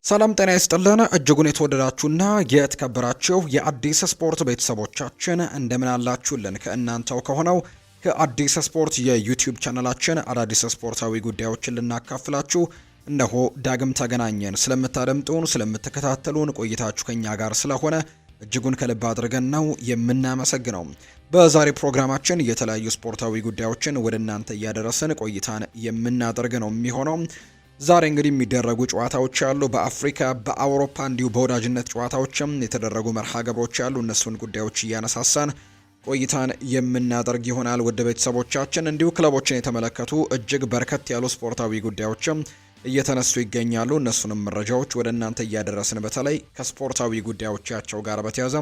ሰላም ጤና ይስጥልን እጅጉን የተወደዳችሁና የተከበራችሁ የአዲስ ስፖርት ቤተሰቦቻችን እንደምን አላችሁልን? ከእናንተው ከሆነው ከአዲስ ስፖርት የዩቲዩብ ቻናላችን አዳዲስ ስፖርታዊ ጉዳዮችን ልናካፍላችሁ እነሆ ዳግም ተገናኘን። ስለምታደምጡን፣ ስለምትከታተሉን ቆይታችሁ ከኛ ጋር ስለሆነ እጅጉን ከልብ አድርገን ነው የምናመሰግነው። በዛሬ ፕሮግራማችን የተለያዩ ስፖርታዊ ጉዳዮችን ወደ እናንተ እያደረስን ቆይታን የምናደርግ ነው የሚሆነው። ዛሬ እንግዲህ የሚደረጉ ጨዋታዎች አሉ። በአፍሪካ በአውሮፓ እንዲሁ በወዳጅነት ጨዋታዎችም የተደረጉ መርሃ ግብሮች አሉ። እነሱን ጉዳዮች እያነሳሳን ቆይታን የምናደርግ ይሆናል። ውድ ቤተሰቦቻችን እንዲሁ ክለቦችን የተመለከቱ እጅግ በርከት ያሉ ስፖርታዊ ጉዳዮችም እየተነሱ ይገኛሉ። እነሱንም መረጃዎች ወደ እናንተ እያደረስን በተለይ ከስፖርታዊ ጉዳዮቻቸው ጋር በተያያዘ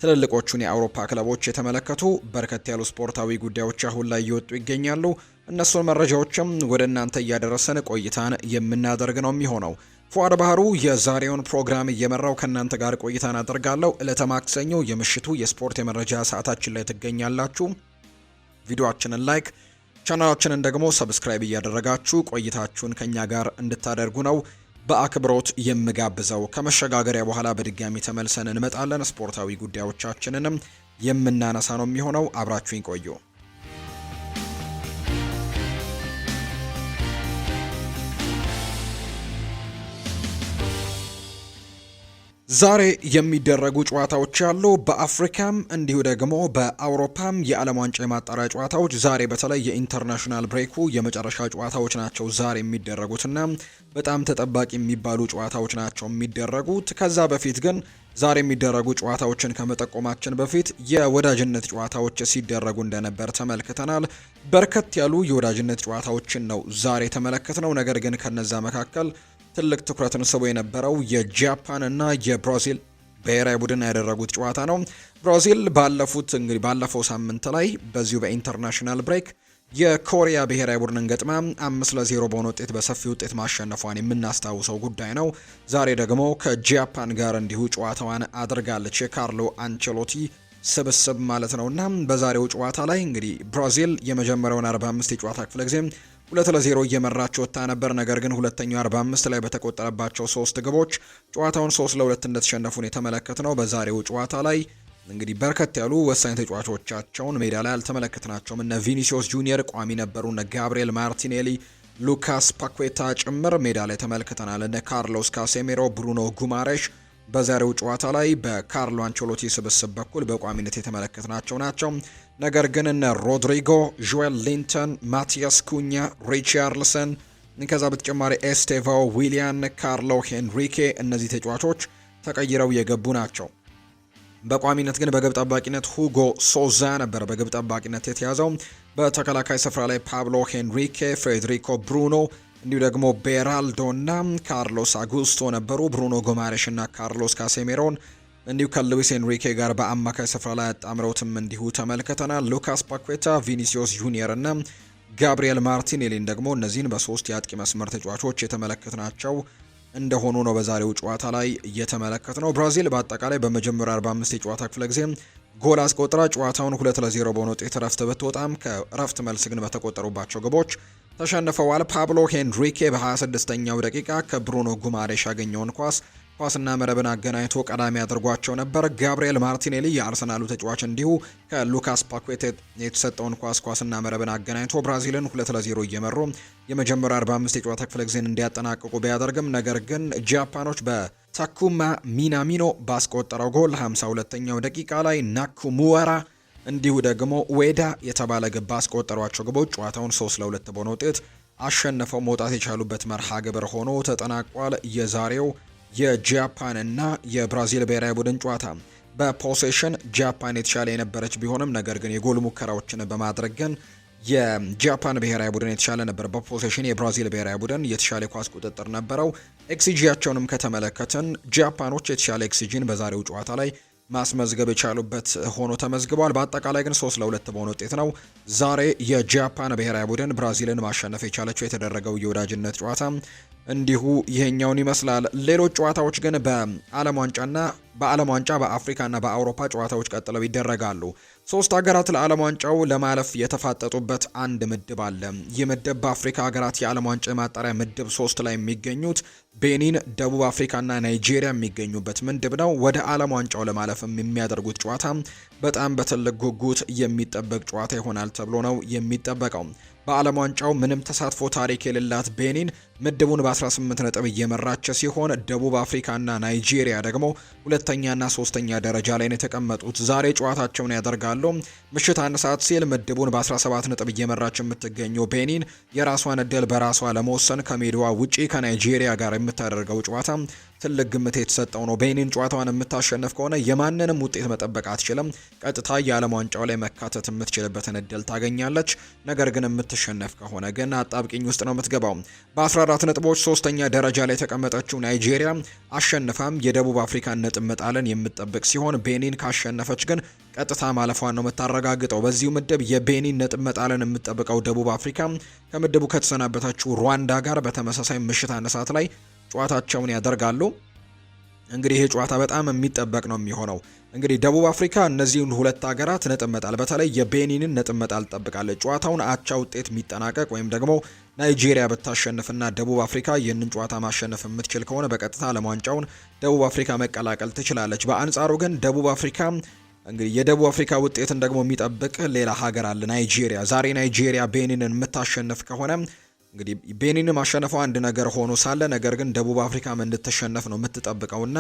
ትልልቆቹን የአውሮፓ ክለቦች የተመለከቱ በርከት ያሉ ስፖርታዊ ጉዳዮች አሁን ላይ እየወጡ ይገኛሉ። እነሱን መረጃዎችም ወደ እናንተ እያደረስን ቆይታን የምናደርግ ነው የሚሆነው። ፉአድ ባህሩ የዛሬውን ፕሮግራም እየመራው ከእናንተ ጋር ቆይታን አደርጋለሁ። ዕለተ ማክሰኞ የምሽቱ የስፖርት የመረጃ ሰዓታችን ላይ ትገኛላችሁ። ቪዲዮአችንን ላይክ ቻናላችንን ደግሞ ሰብስክራይብ እያደረጋችሁ ቆይታችሁን ከኛ ጋር እንድታደርጉ ነው በአክብሮት የምጋብዘው። ከመሸጋገሪያ በኋላ በድጋሚ ተመልሰን እንመጣለን። ስፖርታዊ ጉዳዮቻችንንም የምናነሳ ነው የሚሆነው። አብራችሁኝ ቆዩ። ዛሬ የሚደረጉ ጨዋታዎች ያሉ በአፍሪካም እንዲሁ ደግሞ በአውሮፓም የዓለም ዋንጫ የማጣሪያ ጨዋታዎች ዛሬ በተለይ የኢንተርናሽናል ብሬኩ የመጨረሻ ጨዋታዎች ናቸው ዛሬ የሚደረጉትና በጣም ተጠባቂ የሚባሉ ጨዋታዎች ናቸው የሚደረጉት። ከዛ በፊት ግን ዛሬ የሚደረጉ ጨዋታዎችን ከመጠቆማችን በፊት የወዳጅነት ጨዋታዎች ሲደረጉ እንደነበር ተመልክተናል። በርከት ያሉ የወዳጅነት ጨዋታዎችን ነው ዛሬ የተመለከትነው። ነገር ግን ከነዛ መካከል ትልቅ ትኩረትን ስቦ የነበረው የጃፓን እና የብራዚል ብሔራዊ ቡድን ያደረጉት ጨዋታ ነው። ብራዚል ባለፈው ሳምንት ላይ በዚሁ በኢንተርናሽናል ብሬክ የኮሪያ ብሔራዊ ቡድንን ገጥማ 5-0 በሆነ ውጤት በሰፊ ውጤት ማሸነፏን የምናስታውሰው ጉዳይ ነው። ዛሬ ደግሞ ከጃፓን ጋር እንዲሁ ጨዋታዋን አድርጋለች። የካርሎ አንቸሎቲ ስብስብ ማለት ነውና በዛሬው ጨዋታ ላይ እንግዲህ ብራዚል የመጀመሪያውን 45 የጨዋታ ክፍለ ጊዜ 2-0 እየመራች ወጥታ ነበር። ነገር ግን ሁለተኛው 45 ላይ በተቆጠረባቸው 3 ግቦች ጨዋታውን 3-2 እንደተሸነፉን የተመለከትነው። በዛሬው ጨዋታ ላይ እንግዲህ በርከት ያሉ ወሳኝ ተጫዋቾቻቸውን ሜዳ ላይ አልተመለከትናቸውም። እነ ቪኒሲዮስ ጁኒየር ቋሚ ነበሩ። እነ ጋብሪኤል ማርቲኔሊ፣ ሉካስ ፓኩዌታ ጭምር ሜዳ ላይ ተመልክተናል። እነ ካርሎስ ካሴሜሮ፣ ብሩኖ ጉማሬሽ በዛሬው ጨዋታ ላይ በካርሎ አንቸሎቲ ስብስብ በኩል በቋሚነት የተመለከትናቸው ናቸው። ነገር ግን እነ ሮድሪጎ፣ ጆኤል ሊንተን፣ ማቲያስ ኩኛ፣ ሪቻርልሰን ከዛ በተጨማሪ ኤስቴቫ ዊሊያን፣ ካርሎ ሄንሪኬ እነዚህ ተጫዋቾች ተቀይረው የገቡ ናቸው። በቋሚነት ግን በግብ ጠባቂነት ሁጎ ሶዛ ነበር በግብ ጠባቂነት የተያዘው። በተከላካይ ስፍራ ላይ ፓብሎ ሄንሪኬ፣ ፌዴሪኮ ብሩኖ እንዲሁ ደግሞ ቤራልዶ እና ካርሎስ አጉስቶ ነበሩ። ብሩኖ ጎማሬሽ እና ካርሎስ ካሴሜሮን እንዲሁ ከሉዊስ ኤንሪኬ ጋር በአማካይ ስፍራ ላይ አጣምረውትም እንዲሁ ተመልክተናል። ሉካስ ፓኩዌታ፣ ቪኒሲዮስ ጁኒየር እና ጋብሪኤል ማርቲኔሊን ደግሞ እነዚህን በሶስት የአጥቂ መስመር ተጫዋቾች የተመለከትናቸው እንደሆኑ ነው በዛሬው ጨዋታ ላይ እየተመለከትነው። ብራዚል በአጠቃላይ በመጀመሪያ 45 የጨዋታ ክፍለ ጊዜ ጎል አስቆጥራ ጨዋታውን 2-0 በሆነ ውጤት ረፍት ብትወጣም ከረፍት መልስ ግን በተቆጠሩባቸው ግቦች ተሸንፈዋል። ፓብሎ ሄንሪኬ በ26ኛው ደቂቃ ከብሩኖ ጉማሬሽ ያገኘውን ኳስና መረብን አገናኝቶ ቀዳሚ አድርጓቸው ነበር። ጋብሪኤል ማርቲኔሊ የአርሰናሉ ተጫዋች እንዲሁ ከሉካስ ፓኩዌታ የተሰጠውን ኳስና መረብን አገናኝቶ ብራዚልን 2-0 እየመሩ የመጀመሪያ 45 የጨዋታ ክፍለ ጊዜን እንዲያጠናቅቁ ቢያደርግም ነገር ግን ጃፓኖች በታኩማ ሚናሚኖ ባስቆጠረው ጎል 52ኛው ደቂቃ ላይ ናኩሙዋራ እንዲሁ ደግሞ ዌዳ የተባለ ግብ ባስቆጠሯቸው ግቦች ጨዋታውን 3-2 በሆነ ውጤት አሸንፈው መውጣት የቻሉበት መርሃ ግብር ሆኖ ተጠናቋል። የዛሬው የጃፓን እና የብራዚል ብሔራዊ ቡድን ጨዋታ በፖሴሽን ጃፓን የተሻለ የነበረች ቢሆንም ነገር ግን የጎል ሙከራዎችን በማድረግ ግን የጃፓን ብሔራዊ ቡድን የተሻለ ነበር። በፖሴሽን የብራዚል ብሔራዊ ቡድን የተሻለ ኳስ ቁጥጥር ነበረው። ኤክሲጂያቸውንም ከተመለከትን ጃፓኖች የተሻለ ኤክሲጂን በዛሬው ጨዋታ ላይ ማስመዝገብ የቻሉበት ሆኖ ተመዝግቧል። በአጠቃላይ ግን 3-2 በሆነ ውጤት ነው ዛሬ የጃፓን ብሔራዊ ቡድን ብራዚልን ማሸነፍ የቻለችው። የተደረገው የወዳጅነት ጨዋታ እንዲሁ ይሄኛውን ይመስላል። ሌሎች ጨዋታዎች ግን በዓለም ዋንጫ በአፍሪካና በአውሮፓ ጨዋታዎች ቀጥለው ይደረጋሉ። 3 ሀገራት ለዓለም ዋንጫው ለማለፍ የተፋጠጡበት አንድ ምድብ አለ። ይህ ምድብ በአፍሪካ ሀገራት የዓለም ዋንጫ የማጣሪያ ምድብ 3 ላይ የሚገኙት ቤኒን፣ ደቡብ አፍሪካና ናይጄሪያ የሚገኙበት ምድብ ነው። ወደ ዓለም ዋንጫው ለማለፍ የሚያደርጉት ጨዋታ በጣም በትልቅ ጉጉት የሚጠበቅ ጨዋታ ይሆናል ተብሎ ነው የሚጠበቀው። በዓለም ዋንጫው ምንም ተሳትፎ ታሪክ የሌላት ቤኒን ምድቡን በ18 ነጥብ እየመራች ሲሆን ደቡብ አፍሪካና ናይጄሪያ ደግሞ ሁለተኛና ሶስተኛ ደረጃ ላይ ነው የተቀመጡት። ዛሬ ጨዋታቸውን ያደርጋሉ። ምሽት 1 ሰዓት ሲል ምድቡን በ17 ነጥብ እየመራች የምትገኘው ቤኒን የራሷን እድል በራሷ ለመወሰን ከሜዳዋ ውጪ ከናይጄሪያ ጋር የምታደርገው ጨዋታ ትልቅ ግምት የተሰጠው ነው። ቤኒን ጨዋታዋን የምታሸንፍ ከሆነ የማንንም ውጤት መጠበቅ አትችልም። ቀጥታ የዓለም ዋንጫው ላይ መካተት የምትችልበትን እድል ታገኛለች። ነገር ግን የምትሸነፍ ከሆነ ግን አጣብቂኝ ውስጥ ነው የምትገባው። በ14 ነጥቦች ሶስተኛ ደረጃ ላይ የተቀመጠችው ናይጄሪያ አሸንፋም የደቡብ አፍሪካን ነጥብ መጣልን የምትጠብቅ ሲሆን ቤኒን ካሸነፈች ግን ቀጥታ ማለፏን ነው የምታረጋግጠው። በዚሁ ምድብ የቤኒን ነጥብ መጣልን የምትጠብቀው ደቡብ አፍሪካ ከምድቡ ከተሰናበተችው ሩዋንዳ ጋር በተመሳሳይ ምሽት 1 ሰዓት ላይ ጨዋታቸውን ያደርጋሉ። እንግዲህ ይህ ጨዋታ በጣም የሚጠበቅ ነው የሚሆነው። እንግዲህ ደቡብ አፍሪካ እነዚህን 2 ሀገራት ነጥብ መጣል በተለይ የቤኒንን ነጥብ መጣል ትጠብቃለች። ጨዋታውን አቻ ውጤት የሚጠናቀቅ ወይም ደግሞ ናይጄሪያ ብታሸንፍና ደቡብ አፍሪካ ይህንን ጨዋታ ማሸነፍ የምትችል ከሆነ በቀጥታ ዓለም ዋንጫውን ደቡብ አፍሪካ መቀላቀል ትችላለች። በአንጻሩ ግን ደቡብ አፍሪካ እንግዲህ የደቡብ አፍሪካ ውጤትን ደግሞ የሚጠብቅ ሌላ ሀገር አለ፣ ናይጄሪያ። ዛሬ ናይጄሪያ ቤኒንን የምታሸንፍ ከሆነ እንግዲህ ቤኒን ማሸነፈው አንድ ነገር ሆኖ ሳለ ነገር ግን ደቡብ አፍሪካም እንድትሸነፍ ነው የምትጠብቀውና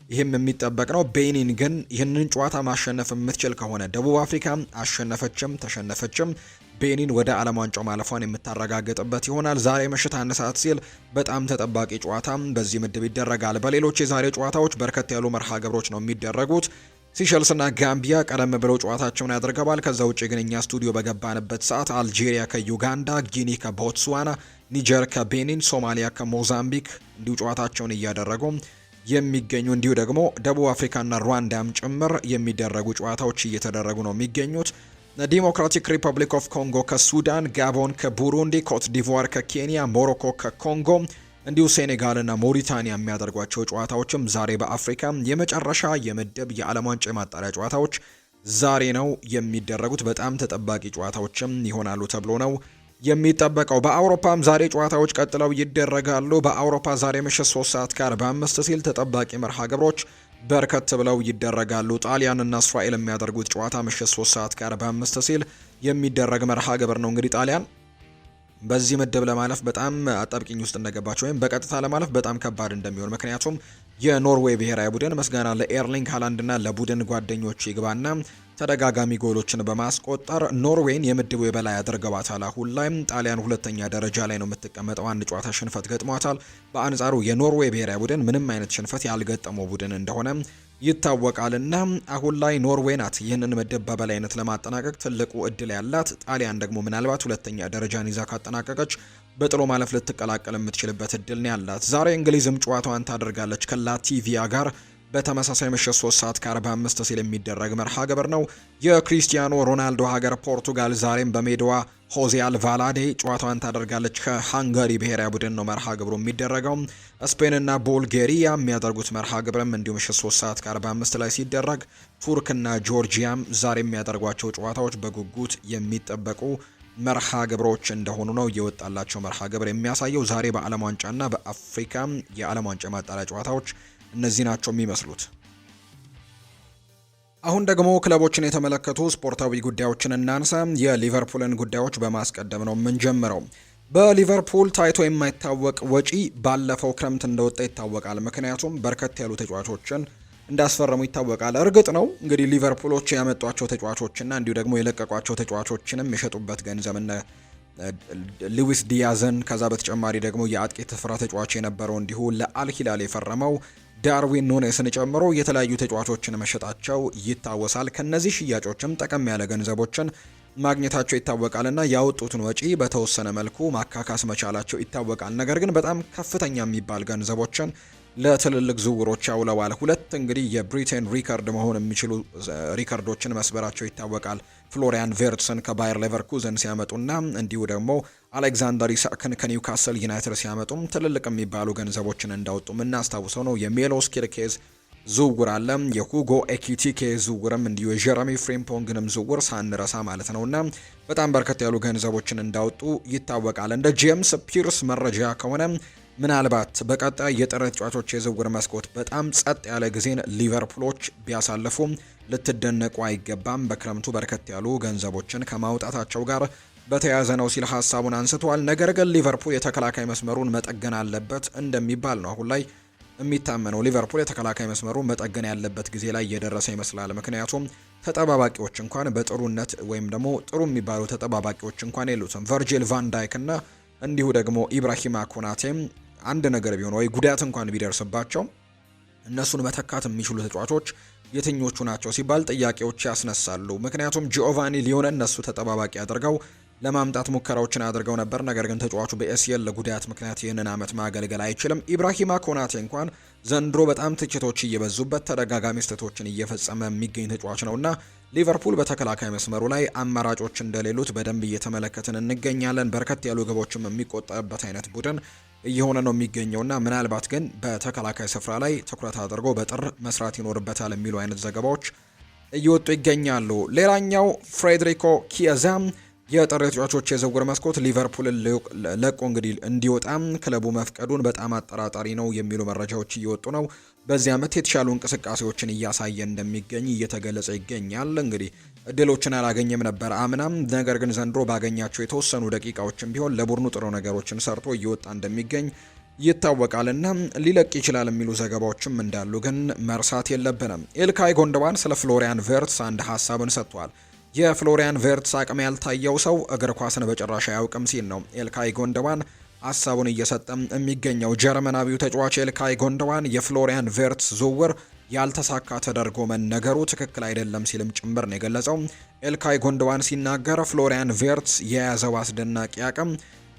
ይህም የሚጠበቅ ነው። ቤኒን ግን ይህንን ጨዋታ ማሸነፍ የምትችል ከሆነ ደቡብ አፍሪካ አሸነፈችም ተሸነፈችም ቤኒን ወደ ዓለም ዋንጫው ማለፏን የምታረጋግጥበት ይሆናል። ዛሬ ምሽት 1 ሰዓት ሲል በጣም ተጠባቂ ጨዋታ በዚህ ምድብ ይደረጋል። በሌሎች የዛሬ ጨዋታዎች በርከት ያሉ መርሃ ግብሮች ነው የሚደረጉት። ሲሸልስና ጋምቢያ ቀደም ብለው ጨዋታቸውን ያደርገዋል። ከዛ ውጭ ግን እኛ ስቱዲዮ በገባንበት ሰዓት አልጄሪያ ከዩጋንዳ፣ ጊኒ ከቦትስዋና፣ ኒጀር ከቤኒን፣ ሶማሊያ ከሞዛምቢክ እንዲሁ ጨዋታቸውን እያደረጉ የሚገኙ እንዲሁ ደግሞ ደቡብ አፍሪካና ሩዋንዳም ጭምር የሚደረጉ ጨዋታዎች እየተደረጉ ነው የሚገኙት። ዲሞክራቲክ ሪፐብሊክ ኦፍ ኮንጎ ከሱዳን፣ ጋቦን ከቡሩንዲ፣ ኮት ዲቮር ከኬንያ፣ ሞሮኮ ከኮንጎ እንዲሁ ሴኔጋልና ሞሪታኒያ የሚያደርጓቸው ጨዋታዎችም ዛሬ በአፍሪካ የመጨረሻ የምድብ የዓለም ዋንጫ የማጣሪያ ጨዋታዎች ዛሬ ነው የሚደረጉት። በጣም ተጠባቂ ጨዋታዎችም ይሆናሉ ተብሎ ነው የሚጠበቀው። በአውሮፓም ዛሬ ጨዋታዎች ቀጥለው ይደረጋሉ። በአውሮፓ ዛሬ ምሽት 3 ሰዓት ከ45 ሲል ተጠባቂ መርሃ ግብሮች በርከት ብለው ይደረጋሉ። ጣሊያንና እስራኤል የሚያደርጉት ጨዋታ ምሽት 3 ሰዓት ከ45 ሲል የሚደረግ መርሃ ግብር ነው። እንግዲህ ጣሊያን በዚህ ምድብ ለማለፍ በጣም አጣብቂኝ ውስጥ እንደገባች ወይም በቀጥታ ለማለፍ በጣም ከባድ እንደሚሆን፣ ምክንያቱም የኖርዌይ ብሔራዊ ቡድን ምስጋና ለኤርሊንግ ሃላንድና ለቡድን ጓደኞች ይግባና ተደጋጋሚ ጎሎችን በማስቆጠር ኖርዌይን የምድቡ የበላይ አድርገዋታል። አሁን ላይ ጣሊያን ሁለተኛ ደረጃ ላይ ነው የምትቀመጠው። አንድ ጨዋታ ሽንፈት ገጥሟታል። በአንጻሩ የኖርዌይ ብሔራዊ ቡድን ምንም አይነት ሽንፈት ያልገጠመው ቡድን እንደሆነ ይታወቃልና አሁን ላይ ኖርዌይ ናት ይህንን ምድብ በበላይነት ለማጠናቀቅ ትልቁ እድል ያላት። ጣሊያን ደግሞ ምናልባት ሁለተኛ ደረጃን ይዛ ካጠናቀቀች በጥሎ ማለፍ ልትቀላቀል የምትችልበት እድል ነው ያላት። ዛሬ እንግሊዝም ጨዋታዋን ታደርጋለች ከላቲቪያ ጋር በተመሳሳይ ምሽት 3 ሰዓት ከ45 ሲል የሚደረግ መርሃ ግብር ነው። የክሪስቲያኖ ሮናልዶ ሀገር ፖርቱጋል ዛሬም በሜዳዋ ሆዜ አልቫላዴ ጨዋታዋን ታደርጋለች ከሃንጋሪ ብሔራዊ ቡድን ነው መርሃ ግብሩ የሚደረገው። ስፔንና ቡልጋሪያ የሚያደርጉት መርሃ ግብርም እንዲሁ ምሽት 3 ሰዓት ከ45 ላይ ሲደረግ ቱርክና ጆርጂያም ዛሬ የሚያደርጓቸው ጨዋታዎች በጉጉት የሚጠበቁ መርሃ ግብሮች እንደሆኑ ነው የወጣላቸው መርሃ ግብር የሚያሳየው። ዛሬ በዓለም ዋንጫና በአፍሪካ የዓለም ዋንጫ ማጣሪያ ጨዋታዎች እነዚህ ናቸው የሚመስሉት። አሁን ደግሞ ክለቦችን የተመለከቱ ስፖርታዊ ጉዳዮችን እናንሳ። የሊቨርፑልን ጉዳዮች በማስቀደም ነው የምንጀምረው። በሊቨርፑል ታይቶ የማይታወቅ ወጪ ባለፈው ክረምት እንደወጣ ይታወቃል። ምክንያቱም በርከት ያሉ ተጫዋቾችን እንዳስፈረሙ ይታወቃል። እርግጥ ነው እንግዲህ ሊቨርፑሎች ያመጧቸው ተጫዋቾችና እንዲሁ ደግሞ የለቀቋቸው ተጫዋቾችንም የሸጡበት ገንዘብ ሉዊስ ዲያዝን ከዛ በተጨማሪ ደግሞ የአጥቂ ስፍራ ተጫዋች የነበረው እንዲሁ ለአልሂላል የፈረመው ዳርዊን ኑኔስን ጨምሮ የተለያዩ ተጫዋቾችን መሸጣቸው ይታወሳል። ከነዚህ ሽያጮችም ጠቀም ያለ ገንዘቦችን ማግኘታቸው ይታወቃልና ያወጡትን ወጪ በተወሰነ መልኩ ማካካስ መቻላቸው ይታወቃል። ነገር ግን በጣም ከፍተኛ የሚባል ገንዘቦችን ለትልልቅ ዝውውሮች ያውለዋል። ሁለት እንግዲህ የብሪቴን ሪከርድ መሆን የሚችሉ ሪከርዶችን መስበራቸው ይታወቃል። ፍሎሪያን ቬርትስን ከባየር ሌቨርኩዘን ሲያመጡና እንዲሁ ደግሞ አሌክዛንደር ኢሳክን ከኒውካስል ዩናይትድ ሲያመጡም ትልልቅ የሚባሉ ገንዘቦችን እንዳወጡ የምናስታውሰው ነው። የሜሎስ ኪርኬዝ ዝውውር አለ። የሁጎ ኤኪቲኬ ዝውውርም እንዲሁ የጀረሚ ፍሪምፖንግንም ዝውውር ሳንረሳ ማለት ነውና በጣም በርከት ያሉ ገንዘቦችን እንዳወጡ ይታወቃል። እንደ ጄምስ ፒርስ መረጃ ከሆነ ምናልባት በቀጣይ የጥር ተጫዋቾች የዝውውር መስኮት በጣም ጸጥ ያለ ጊዜን ሊቨርፑሎች ቢያሳልፉ ልትደነቁ አይገባም። በክረምቱ በርከት ያሉ ገንዘቦችን ከማውጣታቸው ጋር በተያያዘ ነው ሲል ሀሳቡን አንስተዋል። ነገር ግን ሊቨርፑል የተከላካይ መስመሩን መጠገን አለበት እንደሚባል ነው አሁን ላይ የሚታመነው። ሊቨርፑል የተከላካይ መስመሩ መጠገን ያለበት ጊዜ ላይ እየደረሰ ይመስላል። ምክንያቱም ተጠባባቂዎች እንኳን በጥሩነት ወይም ደግሞ ጥሩ የሚባሉ ተጠባባቂዎች እንኳን የሉትም። ቨርጂል ቫን ዳይክ እና እንዲሁ ደግሞ ኢብራሂማ ኮናቴም አንድ ነገር ቢሆን ወይ ጉዳት እንኳን ቢደርስባቸው እነሱን መተካት የሚችሉ ተጫዋቾች የትኞቹ ናቸው ሲባል ጥያቄዎች ያስነሳሉ። ምክንያቱም ጂኦቫኒ ሊዮን እነሱ ተጠባባቂ አድርገው ለማምጣት ሙከራዎችን አድርገው ነበር። ነገር ግን ተጫዋቹ በኤሲኤል ለጉዳት ምክንያት ይህንን ዓመት ማገልገል አይችልም። ኢብራሂማ ኮናቴ እንኳን ዘንድሮ በጣም ትችቶች እየበዙበት ተደጋጋሚ ስህተቶችን እየፈጸመ የሚገኝ ተጫዋች ነውና ሊቨርፑል በተከላካይ መስመሩ ላይ አማራጮች እንደሌሉት በደንብ እየተመለከትን እንገኛለን። በርከት ያሉ ግቦችም የሚቆጠርበት አይነት ቡድን እየሆነ ነው የሚገኘውና ምናልባት ግን በተከላካይ ስፍራ ላይ ትኩረት አድርጎ በጥር መስራት ይኖርበታል የሚሉ አይነት ዘገባዎች እየወጡ ይገኛሉ። ሌላኛው ፍሬድሪኮ ኪያዛም የጥር ተጫዋቾች የዝውውር መስኮት ሊቨርፑልን ለቆ እንግዲህ እንዲወጣ ክለቡ መፍቀዱን በጣም አጠራጣሪ ነው የሚሉ መረጃዎች እየወጡ ነው። በዚህ ዓመት የተሻሉ እንቅስቃሴዎችን እያሳየ እንደሚገኝ እየተገለጸ ይገኛል። እንግዲህ እድሎችን አላገኘም ነበር አምናም፣ ነገር ግን ዘንድሮ ባገኛቸው የተወሰኑ ደቂቃዎችም ቢሆን ለቡድኑ ጥሩ ነገሮችን ሰርቶ እየወጣ እንደሚገኝ ይታወቃልና ሊለቅ ይችላል የሚሉ ዘገባዎችም እንዳሉ ግን መርሳት የለብንም። ኤልካይ ጎንደዋን ስለ ፍሎሪያን ቬርትስ አንድ ሀሳብን ሰጥቷል። የፍሎሪያን ቬርትስ አቅም ያልታየው ሰው እግር ኳስን በጭራሽ አያውቅም ሲል ነው ኤልካይ ጎንደዋን ሀሳቡን እየሰጠም የሚገኘው። ጀርመናዊው ተጫዋች ኤልካይ ጎንደዋን የፍሎሪያን ቬርትስ ዝውውር ያልተሳካ ተደርጎ መነገሩ ትክክል አይደለም ሲልም ጭምር ነው የገለጸው። ኤልካይ ጎንደዋን ሲናገር ፍሎሪያን ቬርትስ የያዘው አስደናቂ አቅም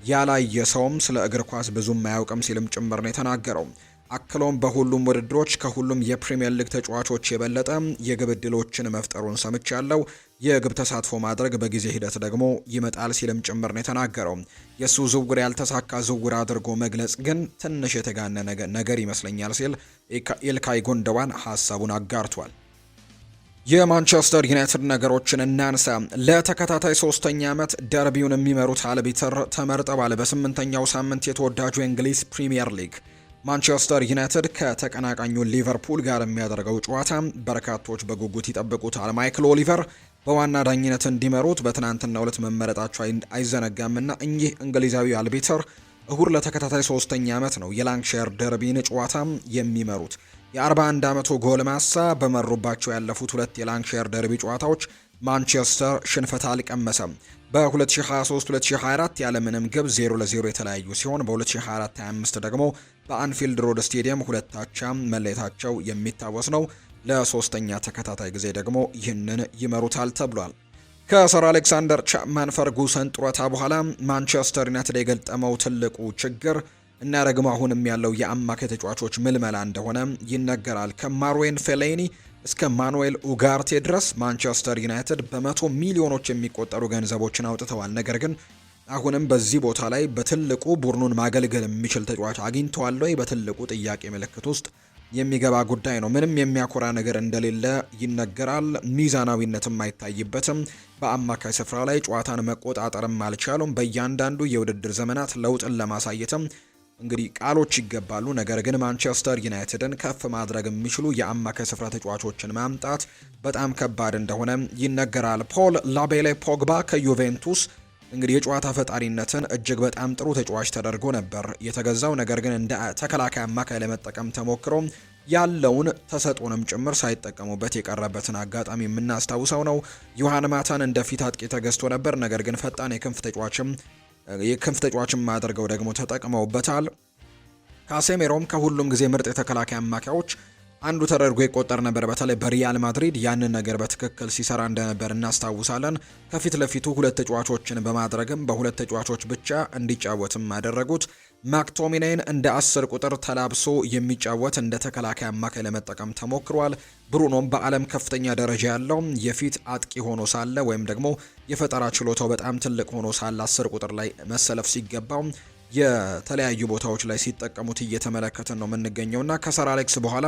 ያላየ ሰውም ስለ እግር ኳስ ብዙም አያውቅም ሲልም ጭምር ነው የተናገረው። አክሎም በሁሉም ውድድሮች ከሁሉም የፕሪሚየር ሊግ ተጫዋቾች የበለጠ የግብ ዕድሎችን መፍጠሩን ሰምቻለሁ። የግብ ተሳትፎ ማድረግ በጊዜ ሂደት ደግሞ ይመጣል ሲልም ጭምር ነው የተናገረው። የሱ ዝውውር ያልተሳካ ዝውውር አድርጎ መግለጽ ግን ትንሽ የተጋነነ ነገር ይመስለኛል ሲል ኤልካይ ጎንደዋን ሀሳቡን አጋርቷል። የማንቸስተር ዩናይትድ ነገሮችን እናንሳ። ለተከታታይ 3ኛ ዓመት ደርቢውን የሚመሩት አልቢተር ተመርጠዋል። በ8ኛው ሳምንት የተወዳጁ የእንግሊዝ ፕሪሚየር ሊግ ማንቸስተር ዩናይትድ ከተቀናቃኙ ሊቨርፑል ጋር የሚያደርገው ጨዋታ በርካቶች በጉጉት ይጠብቁታል። ማይክል ኦሊቨር በዋና ዳኝነት እንዲመሩት በትናንትናው ዕለት መመረጣቸው አይዘነጋምና እኚህ እንግሊዛዊ አልቢተር እሁድ ለተከታታይ 3ኛ ዓመት ነው የላንክሻየር ደርቢን ጨዋታ የሚመሩት። የ41 ዓመቱ ጎልማሳ በመሩባቸው ያለፉት ሁለት የላንክሻየር ደርቢ ጨዋታዎች ማንቸስተር ሽንፈት አልቀመሰም። በ2023-2024 ያለምንም ግብ 0-0 የተለያዩ ሲሆን በ2024-25 ደግሞ በአንፊልድ ሮድ ስቴዲየም ሁለታቻ መለየታቸው የሚታወስ ነው። ለሶስተኛ ተከታታይ ጊዜ ደግሞ ይህንን ይመሩታል ተብሏል። ከሰር አሌክሳንደር ቻፕማን ፈርጉሰን ጡረታ በኋላ ማንቸስተር ዩናይትድ የገጠመው ትልቁ ችግር እና ደግሞ አሁንም ያለው የአማካይ ተጫዋቾች ምልመላ እንደሆነ ይነገራል። ከማርዌን ፌሌኒ እስከ ማኑኤል ኡጋርቴ ድረስ ማንቸስተር ዩናይትድ በ100 ሚሊዮኖች የሚቆጠሩ ገንዘቦችን አውጥተዋል። ነገር ግን አሁንም በዚህ ቦታ ላይ በትልቁ ቡድኑን ማገልገል የሚችል ተጫዋች አግኝተዋል ወይ? በትልቁ ጥያቄ ምልክት ውስጥ የሚገባ ጉዳይ ነው። ምንም የሚያኮራ ነገር እንደሌለ ይነገራል። ሚዛናዊነትም አይታይበትም። በአማካይ ስፍራ ላይ ጨዋታን መቆጣጠርም አልቻሉም። በእያንዳንዱ የውድድር ዘመናት ለውጥን ለማሳየትም እንግዲህ ቃሎች ይገባሉ። ነገር ግን ማንቸስተር ዩናይትድን ከፍ ማድረግ የሚችሉ የአማካይ ስፍራ ተጫዋቾችን ማምጣት በጣም ከባድ እንደሆነ ይነገራል። ፖል ላቤሌ ፖግባ ከዩቬንቱስ እንግዲህ የጨዋታ ፈጣሪነትን እጅግ በጣም ጥሩ ተጫዋች ተደርጎ ነበር የተገዛው። ነገር ግን እንደ ተከላካይ አማካይ ለመጠቀም ተሞክሮ ያለውን ተሰጥኦንም ጭምር ሳይጠቀሙበት የቀረበትን አጋጣሚ የምናስታውሰው ነው። ዮሐን ማታን እንደ ፊት አጥቂ ተገዝቶ ነበር። ነገር ግን ፈጣን የክንፍ ተጫዋችም አድርገው ደግሞ ተጠቅመውበታል። ካሴሜሮም ከሁሉም ጊዜ ምርጥ የተከላካይ አማካዮች አንዱ ተደርጎ ይቆጠር ነበር። በተለይ በሪያል ማድሪድ ያንን ነገር በትክክል ሲሰራ እንደነበር እናስታውሳለን። ከፊት ለፊቱ ሁለት ተጫዋቾችን በማድረግም በሁለት ተጫዋቾች ብቻ እንዲጫወትም አደረጉት። ማክቶሚናይን እንደ 10 ቁጥር ተላብሶ የሚጫወት እንደ ተከላካይ አማካይ ለመጠቀም ተሞክሯል። ብሩኖም በዓለም ከፍተኛ ደረጃ ያለው የፊት አጥቂ ሆኖ ሳለ ወይም ደግሞ የፈጠራ ችሎታው በጣም ትልቅ ሆኖ ሳለ 10 ቁጥር ላይ መሰለፍ ሲገባው የተለያዩ ቦታዎች ላይ ሲጠቀሙት እየተመለከትን ነው የምንገኘውና ከሰር አሌክስ በኋላ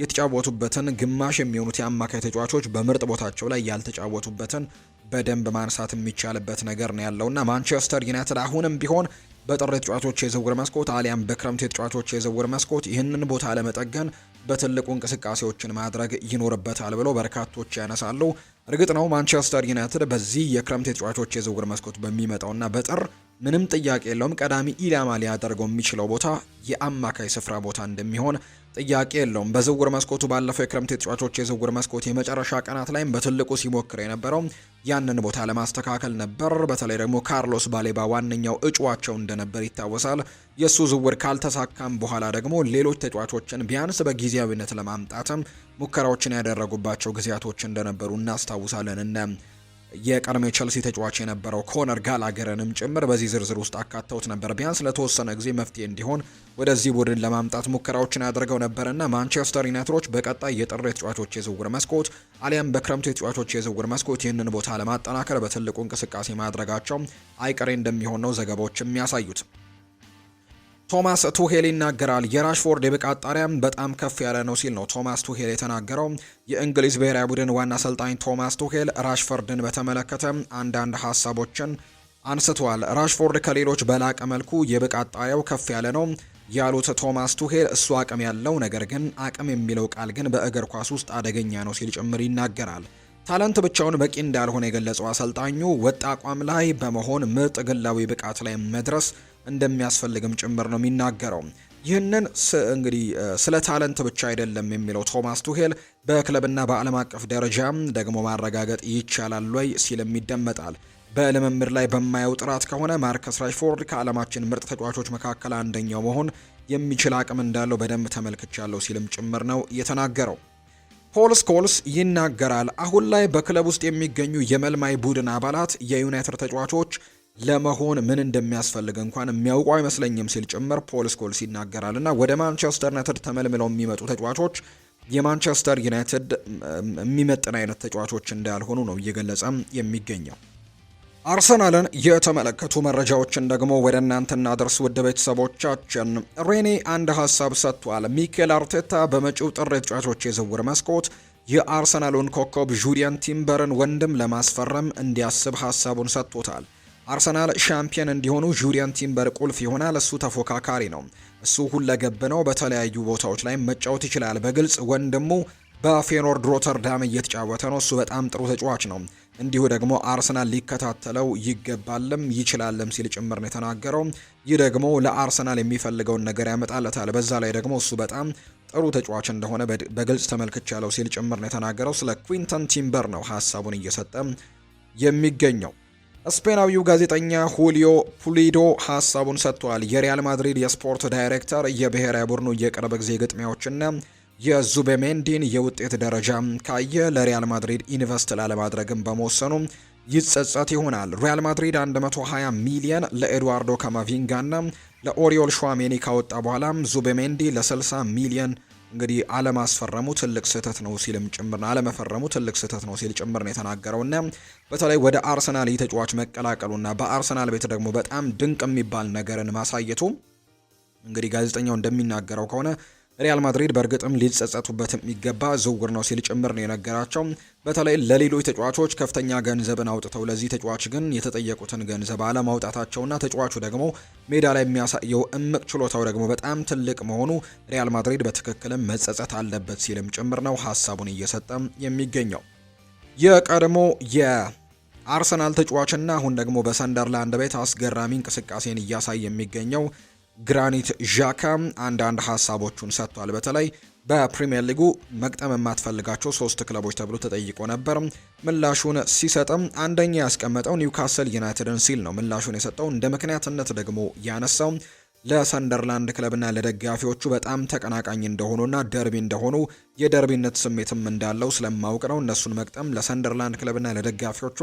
የተጫወቱበትን ግማሽ የሚሆኑት የአማካይ ተጫዋቾች በምርጥ ቦታቸው ላይ ያልተጫወቱበትን በደንብ ማንሳት የሚቻልበት ነገር ነው ያለውና ማንቸስተር ዩናይትድ አሁንም ቢሆን በጥር የተጫዋቾች የዝውውር መስኮት አሊያም በክረምት የተጫዋቾች የዝውውር መስኮት ይህንን ቦታ ለመጠገን በትልቁ እንቅስቃሴዎችን ማድረግ ይኖርበታል ብሎ በርካቶች ያነሳሉ። እርግጥ ነው ማንቸስተር ዩናይትድ በዚህ የክረምት የተጫዋቾች የዝውውር መስኮት በሚመጣውና በጥር ምንም ጥያቄ የለውም ቀዳሚ ኢላማ ሊያደርገው የሚችለው ቦታ የአማካይ ስፍራ ቦታ እንደሚሆን ጥያቄ የለውም። በዝውውር መስኮቱ ባለፈው የክረምት የተጫዋቾች የዝውውር መስኮት የመጨረሻ ቀናት ላይም በትልቁ ሲሞክር የነበረው ያንን ቦታ ለማስተካከል ነበር። በተለይ ደግሞ ካርሎስ ባሌባ ዋነኛው እጩዋቸው እንደነበር ይታወሳል። የሱ ዝውውር ካልተሳካም በኋላ ደግሞ ሌሎች ተጫዋቾችን ቢያንስ በጊዜያዊነት ለማምጣትም ሙከራዎችን ያደረጉባቸው ጊዜያቶች እንደነበሩ እናስታውሳለን። የቀድሞ ቼልሲ ተጫዋች የነበረው ኮነር ጋላገርንም ጭምር በዚህ ዝርዝር ውስጥ አካተውት ነበር። ቢያንስ ለተወሰነ ጊዜ መፍትሄ እንዲሆን ወደዚህ ቡድን ለማምጣት ሙከራዎችን ያደርገው ነበርና ማንቸስተር ዩናይትዶች በቀጣይ የጥር የተጫዋቾች የዝውውር መስኮት አሊያም በክረምቱ የተጫዋቾች የዝውውር መስኮት ይህንን ቦታ ለማጠናከር በትልቁ እንቅስቃሴ ማድረጋቸው አይቀሬ እንደሚሆን ነው ዘገባዎች የሚያሳዩት። ቶማስ ቱሄል ይናገራል። የራሽፎርድ የብቃት ጣሪያም በጣም ከፍ ያለ ነው ሲል ነው ቶማስ ቱሄል የተናገረው። የእንግሊዝ ብሔራዊ ቡድን ዋና አሰልጣኝ ቶማስ ቱሄል ራሽፎርድን በተመለከተ አንዳንድ ሀሳቦችን አንስተዋል። ራሽፎርድ ከሌሎች በላቀ መልኩ የብቃት ጣሪያው ከፍ ያለ ነው ያሉት ቶማስ ቱሄል እሱ አቅም ያለው ነገር ግን አቅም የሚለው ቃል ግን በእግር ኳስ ውስጥ አደገኛ ነው ሲል ጭምር ይናገራል። ታለንት ብቻውን በቂ እንዳልሆነ የገለጸው አሰልጣኙ ወጥ አቋም ላይ በመሆን ምርጥ ግላዊ ብቃት ላይ መድረስ እንደሚያስፈልግም ጭምር ነው የሚናገረው። ይህንን እንግዲህ ስለ ታለንት ብቻ አይደለም የሚለው ቶማስ ቱሄል በክለብና በዓለም አቀፍ ደረጃም ደግሞ ማረጋገጥ ይቻላል ወይ ሲልም ይደመጣል። በልምምድ ላይ በማየው ጥራት ከሆነ ማርከስ ራሽፎርድ ከዓለማችን ምርጥ ተጫዋቾች መካከል አንደኛው መሆን የሚችል አቅም እንዳለው በደንብ ተመልክቻለሁ ሲልም ጭምር ነው የተናገረው። ፖል ስኮልስ ይናገራል። አሁን ላይ በክለብ ውስጥ የሚገኙ የመልማይ ቡድን አባላት የዩናይትድ ተጫዋቾች ለመሆን ምን እንደሚያስፈልግ እንኳን የሚያውቁ አይመስለኝም ሲል ጭምር ፖል ስኮልስ ይናገራል። እና ወደ ማንቸስተር ዩናይትድ ተመልምለው የሚመጡ ተጫዋቾች የማንቸስተር ዩናይትድ የሚመጥን አይነት ተጫዋቾች እንዳልሆኑ ነው እየገለጸ የሚገኘው። አርሰናልን የተመለከቱ መረጃዎችን ደግሞ ወደ እናንተ እናደርስ ውድ ቤተሰቦቻችን። ሬኔ አንድ ሀሳብ ሰጥቷል። ሚኬል አርቴታ በመጪው ጥር የተጫዋቾች የዝውውር መስኮት የአርሰናሉን ኮከብ ጁሪያን ቲምበርን ወንድም ለማስፈረም እንዲያስብ ሀሳቡን ሰጥቶታል። አርሰናል ሻምፒየን እንዲሆኑ ጁሪያን ቲምበር ቁልፍ ይሆናል። እሱ ተፎካካሪ ነው። እሱ ሁለገብ ነው። በተለያዩ ቦታዎች ላይ መጫወት ይችላል። በግልጽ ወንድሙ በፌኖርድ ሮተርዳም እየተጫወተ ነው። እሱ በጣም ጥሩ ተጫዋች ነው። እንዲሁ ደግሞ አርሰናል ሊከታተለው ይገባልም ይችላልም ሲል ጭምር ነው የተናገረው። ይህ ደግሞ ለአርሰናል የሚፈልገውን ነገር ያመጣለታል። በዛ ላይ ደግሞ እሱ በጣም ጥሩ ተጫዋች እንደሆነ በግልጽ ተመልክቻለሁ ሲል ጭምር ነው የተናገረው። ስለ ኩዊንተን ቲምበር ነው ሀሳቡን እየሰጠ የሚገኘው። ስፔናዊው ጋዜጠኛ ሁሊዮ ፑሊዶ ሀሳቡን ሰጥቷል። የሪያል ማድሪድ የስፖርት ዳይሬክተር የብሔራዊ ቡድኑ የቅርብ ጊዜ ግጥሚያዎችና የዙቤሜንዲን የውጤት ደረጃ ካየ ለሪያል ማድሪድ ኢንቨስት ላለማድረግም በመወሰኑ ይጸጸት ይሆናል። ሪያል ማድሪድ 120 ሚሊየን ለኤድዋርዶ ካማቪንጋና ለኦሪዮል ሹዋሜኒ ካወጣ በኋላ ዙቤሜንዲ ለ60 ሚሊየን እንግዲህ አለማስፈረሙ ትልቅ ስህተት ነው ሲልም ጭምር ነው አለመፈረሙ ትልቅ ስህተት ነው ሲል ጭምር ነው የተናገረውና በተለይ ወደ አርሰናል ተጫዋች መቀላቀሉና በአርሰናል ቤት ደግሞ በጣም ድንቅ የሚባል ነገርን ማሳየቱ እንግዲህ ጋዜጠኛው እንደሚናገረው ከሆነ ሪያል ማድሪድ በእርግጥም ሊጸጸቱበት የሚገባ ዝውውር ነው ሲል ጭምር ነው የነገራቸው። በተለይ ለሌሎች ተጫዋቾች ከፍተኛ ገንዘብን አውጥተው ለዚህ ተጫዋች ግን የተጠየቁትን ገንዘብ አለማውጣታቸውና ተጫዋቹ ደግሞ ሜዳ ላይ የሚያሳየው እምቅ ችሎታው ደግሞ በጣም ትልቅ መሆኑ ሪያል ማድሪድ በትክክልም መጸጸት አለበት ሲልም ጭምር ነው ሀሳቡን እየሰጠ የሚገኘው። የቀድሞ የአርሰናል ተጫዋችና አሁን ደግሞ በሰንደርላንድ ቤት አስገራሚ እንቅስቃሴን እያሳየ የሚገኘው ግራኒት ዣካ አንዳንድ ሀሳቦቹን ሰጥቷል። በተለይ በፕሪሚየር ሊጉ መቅጠም የማትፈልጋቸው 3 ክለቦች ተብሎ ተጠይቆ ነበር። ምላሹን ሲሰጥም አንደኛ ያስቀመጠው ኒውካስል ዩናይትድን ሲል ነው ምላሹን የሰጠው። እንደ ምክንያትነት ደግሞ ያነሳው ለሰንደርላንድ ክለብና ለደጋፊዎቹ በጣም ተቀናቃኝ እንደሆኑና ደርቢ እንደሆኑ የደርቢነት ስሜትም እንዳለው ስለማውቅ ነው። እነሱን መቅጠም ለሰንደርላንድ ክለብና ለደጋፊዎቹ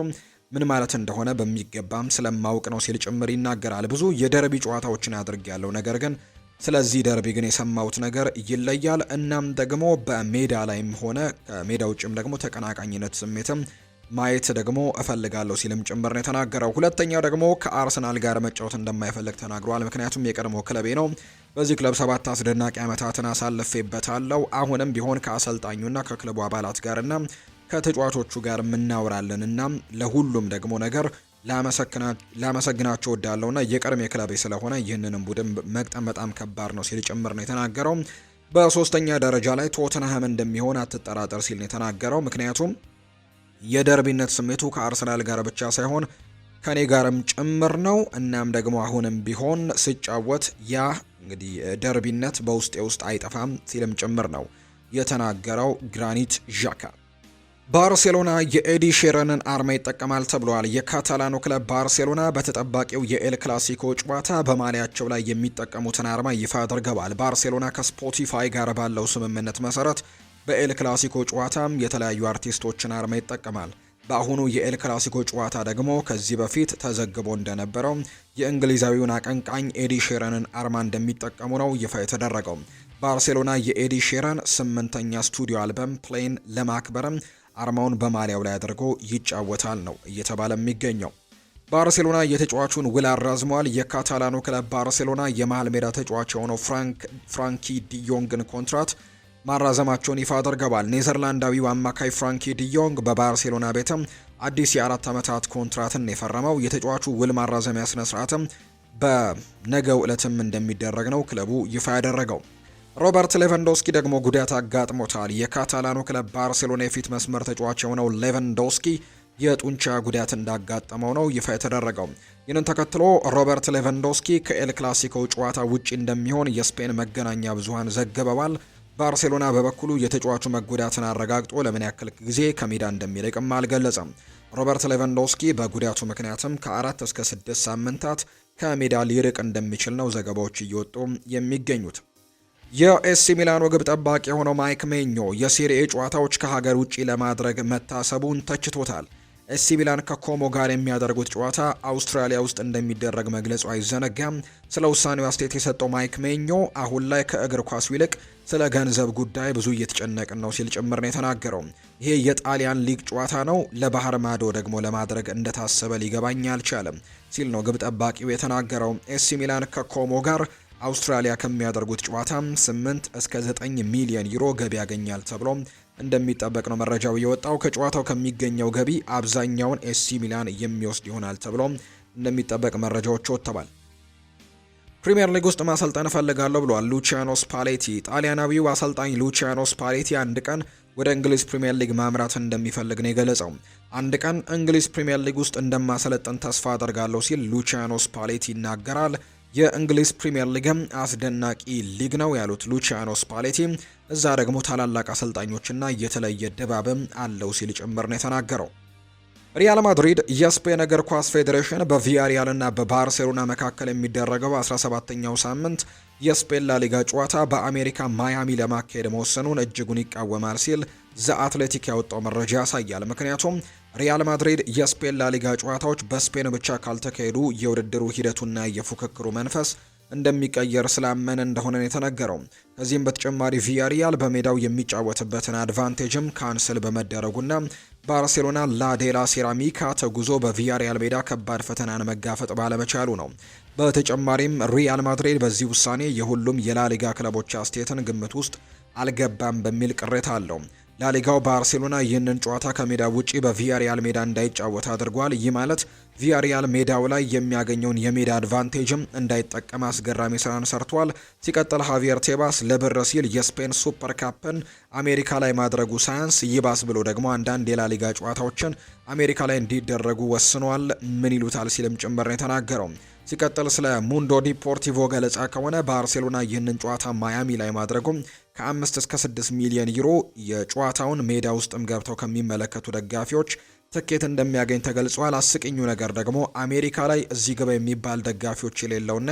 ምን ማለት እንደሆነ በሚገባም ስለማውቅ ነው ሲል ጭምር ይናገራል። ብዙ የደርቢ ጨዋታዎችን አድርጌያለሁ፣ ነገር ግን ስለዚህ ደርቢ ግን የሰማሁት ነገር ይለያል። እናም ደግሞ በሜዳ ላይም ሆነ ከሜዳ ውጭም ደግሞ ተቀናቃኝነት ስሜትም ማየት ደግሞ እፈልጋለሁ ሲልም ጭምር ነው የተናገረው። ሁለተኛው ደግሞ ከአርሰናል ጋር መጫወት እንደማይፈልግ ተናግሯል። ምክንያቱም የቀድሞ ክለቤ ነው። በዚህ ክለብ 7 አስደናቂ ዓመታትን አሳልፌበታለሁ። አሁንም ቢሆን ከአሰልጣኙና ከክለቡ አባላት ጋርና ከተጫዋቾቹ ጋር እናወራለንና ለሁሉም ደግሞ ነገር ላመሰግናቸው ወዳለውና የቀድሞ ክለቤ ስለሆነ ይህንንም ቡድን መቅጠም በጣም ከባድ ነው ሲል ጭምር ነው የተናገረው። በሶስተኛ ደረጃ ላይ ቶተንሃም እንደሚሆን አትጠራጠር ሲል ነው የተናገረው። ምክንያቱም የደርቢነት ስሜቱ ከአርሰናል ጋር ብቻ ሳይሆን ከኔ ጋርም ጭምር ነው። እናም ደግሞ አሁንም ቢሆን ሲጫወት ያ እንግዲህ ደርቢነት በውስጤ ውስጥ አይጠፋም ሲልም ጭምር ነው የተናገረው ግራኒት ዣካ። ባርሴሎና የኤዲ ሼረንን አርማ ይጠቀማል ተብሏል። የካታላኑ ክለብ ባርሴሎና በተጠባቂው የኤል ክላሲኮ ጨዋታ በማሊያቸው ላይ የሚጠቀሙትን አርማ ይፋ አድርገዋል። ባርሴሎና ከስፖቲፋይ ጋር ባለው ስምምነት መሰረት በኤል ክላሲኮ ጨዋታም የተለያዩ አርቲስቶችን አርማ ይጠቀማል። በአሁኑ የኤል ክላሲኮ ጨዋታ ደግሞ ከዚህ በፊት ተዘግቦ እንደነበረው የእንግሊዛዊውን አቀንቃኝ ኤዲ ሼረንን አርማ እንደሚጠቀሙ ነው ይፋ የተደረገው። ባርሴሎና የኤዲ ሼረን 8ኛ ስቱዲዮ አልበም ፕሌን ለማክበርም አርማውን በማሊያው ላይ አድርጎ ይጫወታል ነው እየተባለ የሚገኘው። ባርሴሎና የተጫዋቹን ውል አራዝሟል። የካታላኑ ክለብ ባርሴሎና የመሃል ሜዳ ተጫዋች የሆነው ፍራንኪ ዲዮንግን ኮንትራት ማራዘማቸውን ይፋ አድርገዋል። ኔዘርላንዳዊው አማካይ ፍራንኪ ዲዮንግ በባርሴሎና ቤትም አዲስ የ4 ዓመታት ኮንትራትን የፈረመው። የተጫዋቹ ውል ማራዘሚያ ስነ ስርዓትም በነገው ዕለትም እንደሚደረግ ነው ክለቡ ይፋ ያደረገው። ሮበርት ሌቫንዶስኪ ደግሞ ጉዳት አጋጥሞታል። የካታላኑ ክለብ ባርሴሎና የፊት መስመር ተጫዋች የሆነው ሌቫንዶስኪ የጡንቻ ጉዳት እንዳጋጠመው ነው ይፋ የተደረገው። ይህንን ተከትሎ ሮበርት ሌቫንዶስኪ ከኤል ክላሲኮ ጨዋታ ውጪ እንደሚሆን የስፔን መገናኛ ብዙሃን ዘግበዋል። ባርሴሎና በበኩሉ የተጫዋቹ መጎዳትን አረጋግጦ ለምን ያክል ጊዜ ከሜዳ እንደሚርቅም አልገለጸም። ሮበርት ሌቫንዶስኪ በጉዳቱ ምክንያትም ከ4 እስከ 6 ሳምንታት ከሜዳ ሊርቅ እንደሚችል ነው ዘገባዎች እየወጡ የሚገኙት። የኤሲ ሚላኑ ግብ ጠባቂ የሆነው ማይክ ሜኞ የሴሪኤ ጨዋታዎች ከሀገር ውጪ ለማድረግ መታሰቡን ተችቶታል። ኤሲ ሚላን ከኮሞ ጋር የሚያደርጉት ጨዋታ አውስትራሊያ ውስጥ እንደሚደረግ መግለጹ አይዘነጋም። ስለ ውሳኔው አስተያየት የሰጠው ማይክ ሜኞ አሁን ላይ ከእግር ኳሱ ይልቅ ስለ ገንዘብ ጉዳይ ብዙ እየተጨነቅን ነው ሲል ጭምር ነው የተናገረው። ይሄ የጣሊያን ሊግ ጨዋታ ነው፣ ለባህር ማዶ ደግሞ ለማድረግ እንደታሰበ ሊገባኝ አልቻለም ሲል ነው ግብ ጠባቂው የተናገረው። ኤሲ ሚላን ከኮሞ ጋር አውስትራሊያ ከሚያደርጉት ጨዋታ 8 እስከ 9 ሚሊዮን ዩሮ ገቢ ያገኛል ተብሎ እንደሚጠበቅ ነው መረጃው የወጣው። ከጨዋታው ከሚገኘው ገቢ አብዛኛውን ኤሲ ሚላን የሚወስድ ይሆናል ተብሎ እንደሚጠበቅ መረጃዎች ወጥተዋል። ፕሪሚየር ሊግ ውስጥ ማሰልጠን እፈልጋለሁ ብሏል ሉቺያኖ ስፓሌቲ። ጣሊያናዊው አሰልጣኝ ሉቺያኖ ስፓሌቲ አንድ ቀን ወደ እንግሊዝ ፕሪሚየር ሊግ ማምራት እንደሚፈልግ ነው የገለጸው። አንድ ቀን እንግሊዝ ፕሪሚየር ሊግ ውስጥ እንደማሰለጥን ተስፋ አደርጋለሁ ሲል ሉቺያኖ ስፓሌቲ ይናገራል። የእንግሊዝ ፕሪሚየር ሊግም አስደናቂ ሊግ ነው ያሉት ሉቺያኖ ስፓሌቲ እዛ ደግሞ ታላላቅ አሰልጣኞችና የተለየ ድባብም አለው ሲል ጭምር ነው የተናገረው። ሪያል ማድሪድ የስፔን እግር ኳስ ፌዴሬሽን በቪያሪያል እና በባርሴሎና መካከል የሚደረገው 17ኛው ሳምንት የስፔን ላሊጋ ጨዋታ በአሜሪካ ማያሚ ለማካሄድ መወሰኑን እጅጉን ይቃወማል ሲል ዘ አትሌቲክ ያወጣው መረጃ ያሳያል። ምክንያቱም ሪያል ማድሪድ የስፔን ላሊጋ ጨዋታዎች በስፔን ብቻ ካልተካሄዱ የውድድሩ ሂደቱና የፉክክሩ መንፈስ እንደሚቀየር ስላመነ እንደሆነ የተነገረው። ከዚህም በተጨማሪ ቪያሪያል በሜዳው የሚጫወትበትን አድቫንቴጅም ካንስል በመደረጉና ባርሴሎና ላዴላ ሴራሚካ ተጉዞ በቪያሪያል ሜዳ ከባድ ፈተናን መጋፈጥ ባለመቻሉ ነው። በተጨማሪም ሪያል ማድሪድ በዚህ ውሳኔ የሁሉም የላሊጋ ክለቦች አስተያየትን ግምት ውስጥ አልገባም በሚል ቅሬታ አለው። ላሊጋው ባርሴሎና ይህንን ጨዋታ ከሜዳ ውጪ በቪያሪያል ሜዳ እንዳይጫወት አድርጓል። ይህ ማለት ቪያሪያል ሜዳው ላይ የሚያገኘውን የሜዳ አድቫንቴጅም እንዳይጠቀም አስገራሚ ስራን ሰርቷል። ሲቀጥል ሃቪየር ቴባስ ለብር ሲል የስፔን ሱፐር ካፕን አሜሪካ ላይ ማድረጉ ሳያንስ ይባስ ብሎ ደግሞ አንዳንድ የላሊጋ ጨዋታዎችን አሜሪካ ላይ እንዲደረጉ ወስኗል። ምን ይሉታል ሲልም ጭምር ነው የተናገረው። ሲቀጥል ስለ ሙንዶ ዲፖርቲቮ ገለጻ ከሆነ ባርሴሎና ይህንን ጨዋታ ማያሚ ላይ ማድረጉም ከ5 እስከ 6 ሚሊዮን ዩሮ የጨዋታውን ሜዳ ውስጥም ገብተው ከሚመለከቱ ደጋፊዎች ትኬት እንደሚያገኝ ተገልጿል። አስቂኙ ነገር ደግሞ አሜሪካ ላይ እዚህ ግባ የሚባል ደጋፊዎች የሌለውና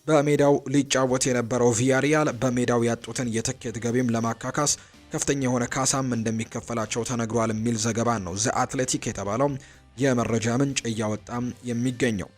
በሜዳው ሊጫወት የነበረው ቪያሪያል በሜዳው ያጡትን የትኬት ገቢም ለማካካስ ከፍተኛ የሆነ ካሳም እንደሚከፈላቸው ተነግሯል የሚል ዘገባ ነው ዘ አትሌቲክ የተባለው የመረጃ ምንጭ እያወጣም የሚገኘው።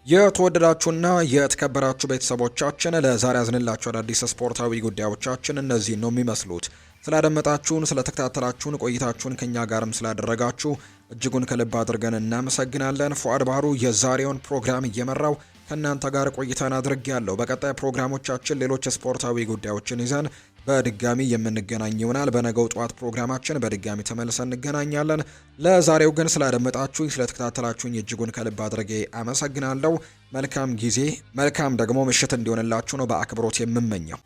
የተወደዳችሁና የተከበራችሁ ቤተሰቦቻችን ለዛሬ ያዝንላችሁ አዳዲስ ስፖርታዊ ጉዳዮቻችን እነዚህ ነው የሚመስሉት። ስላደመጣችሁን፣ ስለተከታተላችሁን፣ ቆይታችሁን ከኛ ጋርም ስላደረጋችሁ እጅጉን ከልብ አድርገን እናመሰግናለን። ፉአድ ባህሩ የዛሬውን ፕሮግራም እየመራው ከእናንተ ጋር ቆይታን አድርጌያለሁ። በቀጣይ ፕሮግራሞቻችን ሌሎች ስፖርታዊ ጉዳዮችን ይዘን በድጋሚ የምንገናኝ ይሆናል። በነገው ጠዋት ፕሮግራማችን በድጋሚ ተመልሰን እንገናኛለን። ለዛሬው ግን ስላደመጣችሁኝ፣ ስለተከታተላችሁኝ እጅጉን ከልብ አድርጌ አመሰግናለሁ። መልካም ጊዜ፣ መልካም ደግሞ ምሽት እንዲሆንላችሁ ነው በአክብሮት የምመኘው።